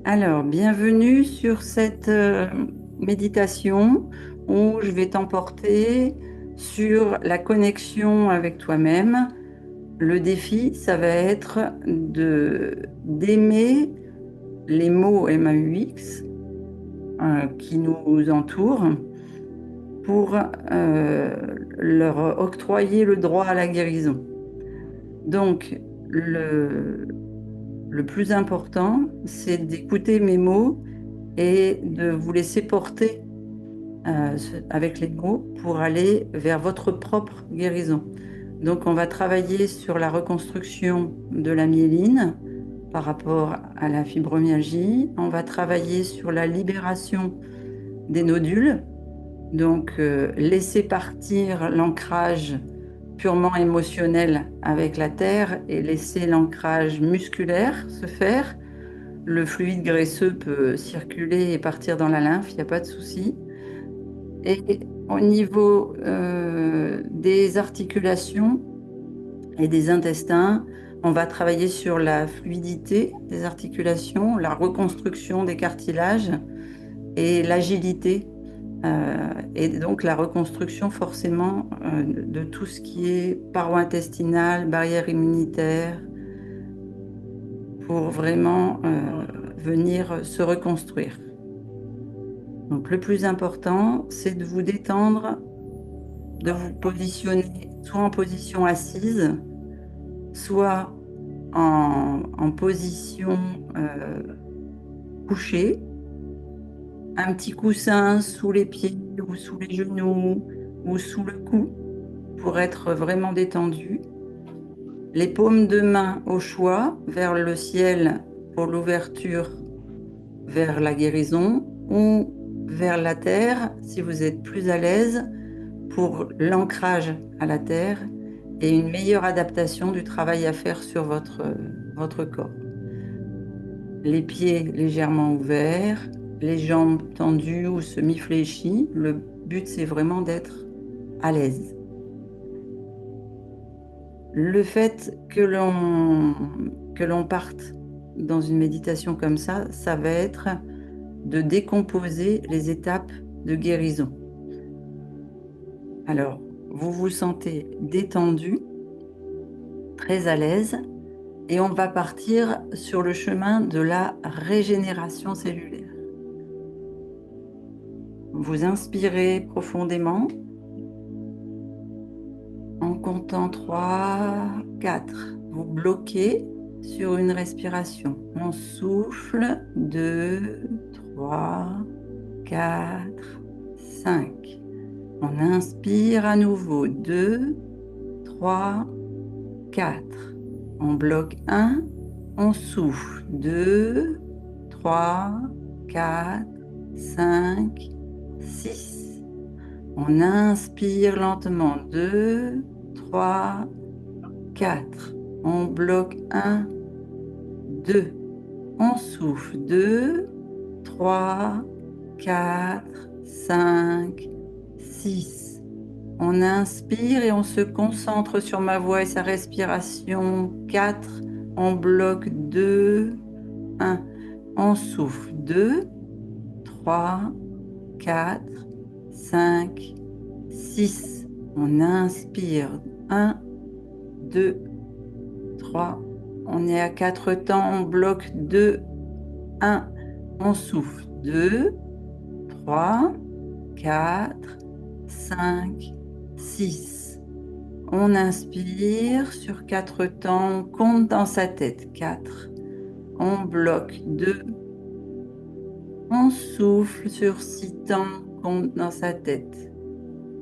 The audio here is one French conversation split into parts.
Alors, bienvenue sur cette méditation où je vais t'emporter sur la connexion avec toi-même. Le défi, ça va être d'aimer les mots MAUX qui nous entourent pour leur octroyer le droit à la guérison. Donc, le plus important, c'est d'écouter mes mots et de vous laisser porter avec les mots pour aller vers votre propre guérison. Donc, on va travailler sur la reconstruction de la myéline par rapport à la fibromyalgie. On va travailler sur la libération des nodules. Donc, laisser partir l'ancrage purement émotionnel avec la terre et laisser l'ancrage musculaire se faire. Le fluide graisseux peut circuler et partir dans la lymphe, il n'y a pas de souci. Et au niveau des articulations et des intestins, on va travailler sur la fluidité des articulations, la reconstruction des cartilages et l'agilité. Et donc la reconstruction forcément de tout ce qui est paroi intestinale, barrière immunitaire, pour vraiment venir se reconstruire. Donc le plus important, c'est de vous détendre, de vous positionner soit en position assise, soit en position couchée, un petit coussin sous les pieds ou sous les genoux ou sous le cou pour être vraiment détendu. Les paumes de main au choix vers le ciel pour l'ouverture vers la guérison ou vers la terre si vous êtes plus à l'aise pour l'ancrage à la terre et une meilleure adaptation du travail à faire sur votre corps. Les pieds légèrement ouverts, les jambes tendues ou semi-fléchies. Le but, c'est vraiment d'être à l'aise. Le fait que l'on parte dans une méditation comme ça va être de décomposer les étapes de guérison. Alors, vous vous sentez détendu, très à l'aise, et on va partir sur le chemin de la régénération cellulaire. Vous inspirez profondément en comptant 3, 4. Vous bloquez sur une respiration. On souffle 2, 3, 4, 5. On inspire à nouveau 2, 3, 4. On bloque 1. On souffle 2, 3, 4, 5, 6. On inspire lentement 2, 3, 4. On bloque 1, 2. On souffle 2, 3, 4, 5, 6. On inspire et on se concentre sur ma voix et sa respiration. 4. On bloque 2, 1. On souffle 2, 3, 4, 5, 6. On inspire 1, 2, 3. On est à 4 temps. On bloque 2, 1. On souffle 2, 3, 4, 5, 6. On inspire sur 4 temps. On compte dans sa tête. 4. On bloque 2. On souffle sur 6 temps. On compte dans sa tête.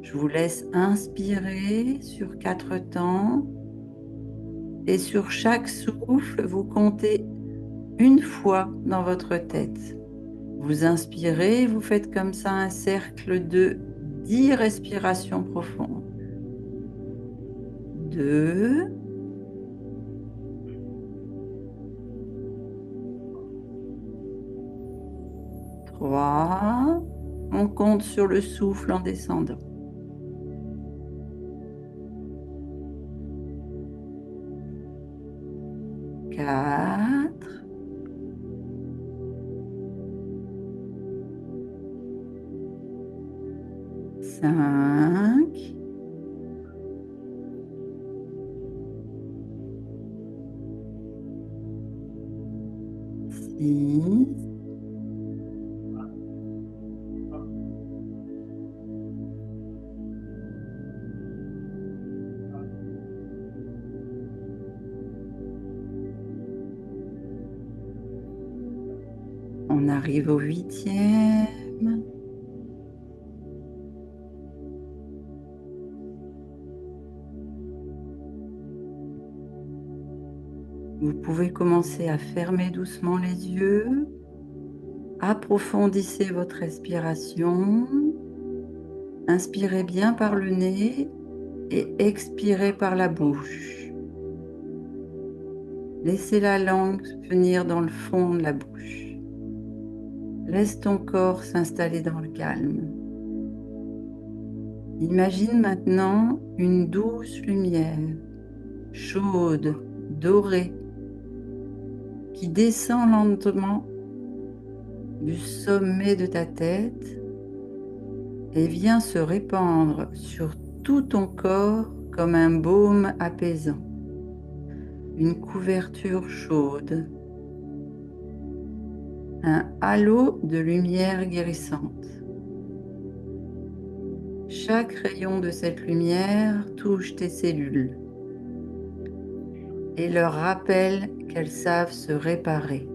Je vous laisse inspirer sur 4 temps. Et sur chaque souffle, vous comptez une fois dans votre tête. Vous inspirez, vous faites comme ça un cercle de 10 respirations profondes. 2, 3. On compte sur le souffle en descendant. 4, 5, 6, on arrive au 8e. Vous pouvez commencer à fermer doucement les yeux. Approfondissez votre respiration. Inspirez bien par le nez et expirez par la bouche. Laissez la langue venir dans le fond de la bouche. Laisse ton corps s'installer dans le calme. Imagine maintenant une douce lumière, chaude, dorée, qui descend lentement du sommet de ta tête et vient se répandre sur tout ton corps comme un baume apaisant, une couverture chaude, un halo de lumière guérissante. Chaque rayon de cette lumière touche tes cellules et leur rappelle qu'elles savent se réparer.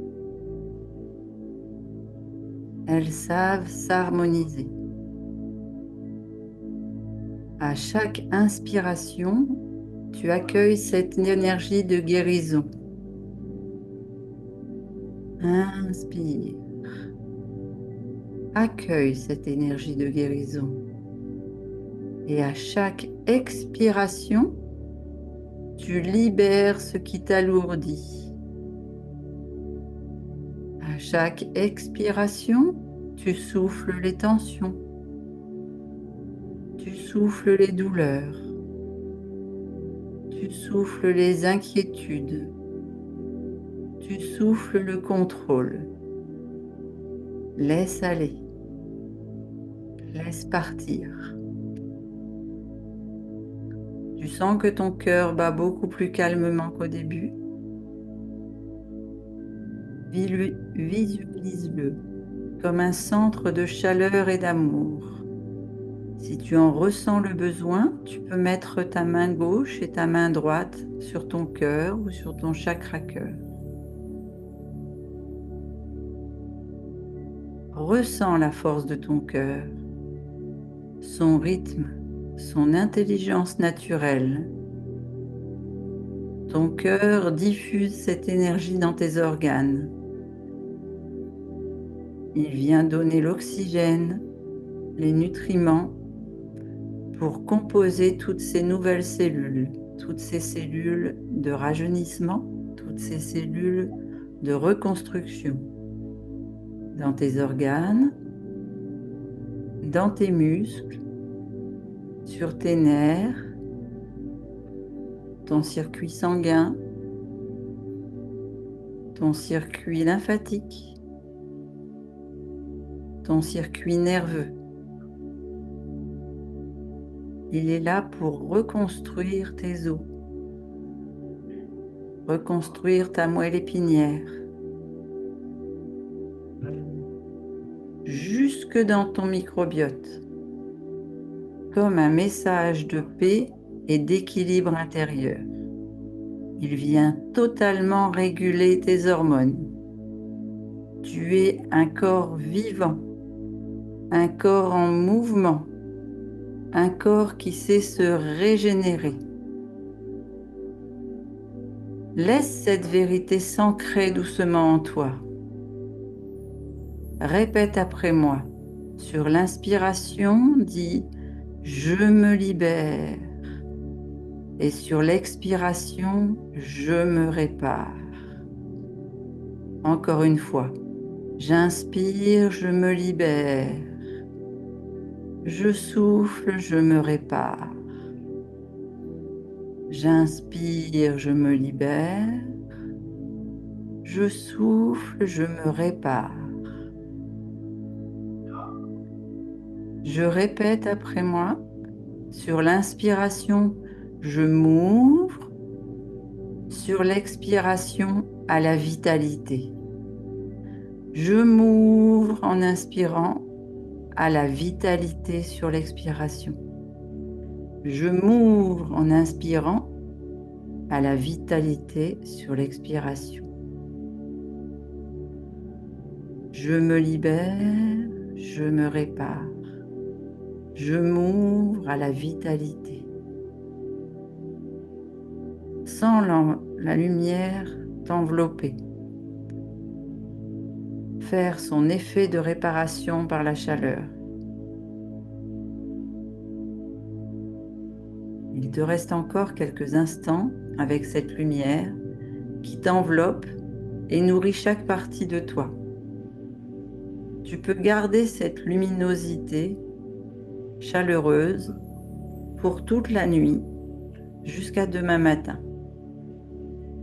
Elles savent s'harmoniser. À chaque inspiration, tu accueilles cette énergie de guérison. Inspire. Accueille cette énergie de guérison. Et à chaque expiration, tu libères ce qui t'alourdit. À chaque expiration, tu souffles les tensions. Tu souffles les douleurs. Tu souffles les inquiétudes. Tu souffles le contrôle. Laisse aller. Laisse partir. Tu sens que ton cœur bat beaucoup plus calmement qu'au début. Visualise-le comme un centre de chaleur et d'amour. Si tu en ressens le besoin, tu peux mettre ta main gauche et ta main droite sur ton cœur ou sur ton chakra cœur. Ressens la force de ton cœur, son rythme, son intelligence naturelle. Ton cœur diffuse cette énergie dans tes organes. Il vient donner l'oxygène, les nutriments pour composer toutes ces nouvelles cellules, toutes ces cellules de rajeunissement, toutes ces cellules de reconstruction dans tes organes, dans tes muscles, sur tes nerfs, ton circuit sanguin, ton circuit lymphatique, ton circuit nerveux. Il est là pour reconstruire tes os, reconstruire ta moelle épinière, jusque dans ton microbiote, comme un message de paix et d'équilibre intérieur. Il vient totalement réguler tes hormones. Tu es un corps vivant, un corps en mouvement, un corps qui sait se régénérer. Laisse cette vérité s'ancrer doucement en toi. Répète après moi. Sur l'inspiration, dis « Je me libère » et sur l'expiration, « Je me répare ». Encore une fois. J'inspire, je me libère. Je souffle, je me répare. J'inspire, je me libère. Je souffle, je me répare. Je répète après moi. Sur l'inspiration, je m'ouvre. Sur l'expiration, à la vitalité. Je m'ouvre en inspirant à la vitalité sur l'expiration. Je m'ouvre en inspirant à la vitalité sur l'expiration. Je me libère, je me répare. Je m'ouvre à la vitalité. Sens la lumière t'envelopper, faire son effet de réparation par la chaleur. Il te reste encore quelques instants avec cette lumière qui t'enveloppe et nourrit chaque partie de toi. Tu peux garder cette luminosité chaleureuse pour toute la nuit jusqu'à demain matin.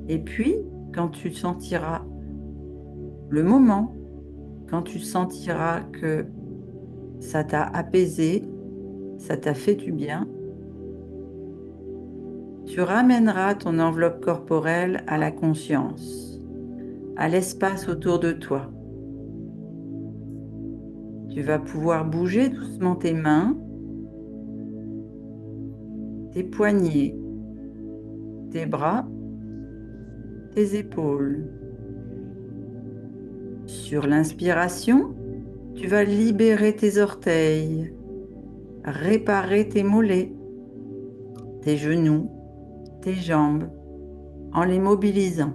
Et puis, quand tu sentiras le moment, quand tu sentiras que ça t'a apaisé, ça t'a fait du bien, tu ramèneras ton enveloppe corporelle à la conscience, à l'espace autour de toi. Tu vas pouvoir bouger doucement tes mains, tes poignets, tes bras, tes épaules. Sur l'inspiration, tu vas libérer tes orteils, réparer tes mollets, tes genoux, tes jambes, en les mobilisant.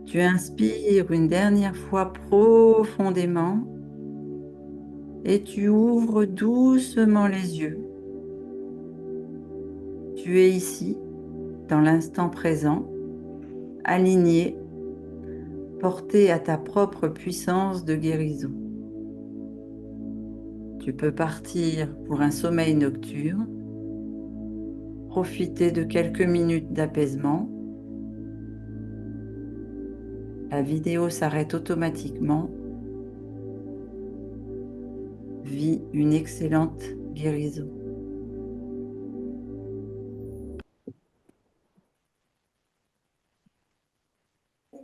Tu inspires une dernière fois profondément et tu ouvres doucement les yeux. Tu es ici, dans l'instant présent, aligné, porté à ta propre puissance de guérison. Tu peux partir pour un sommeil nocturne, profiter de quelques minutes d'apaisement. La vidéo s'arrête automatiquement. Vis une excellente guérison.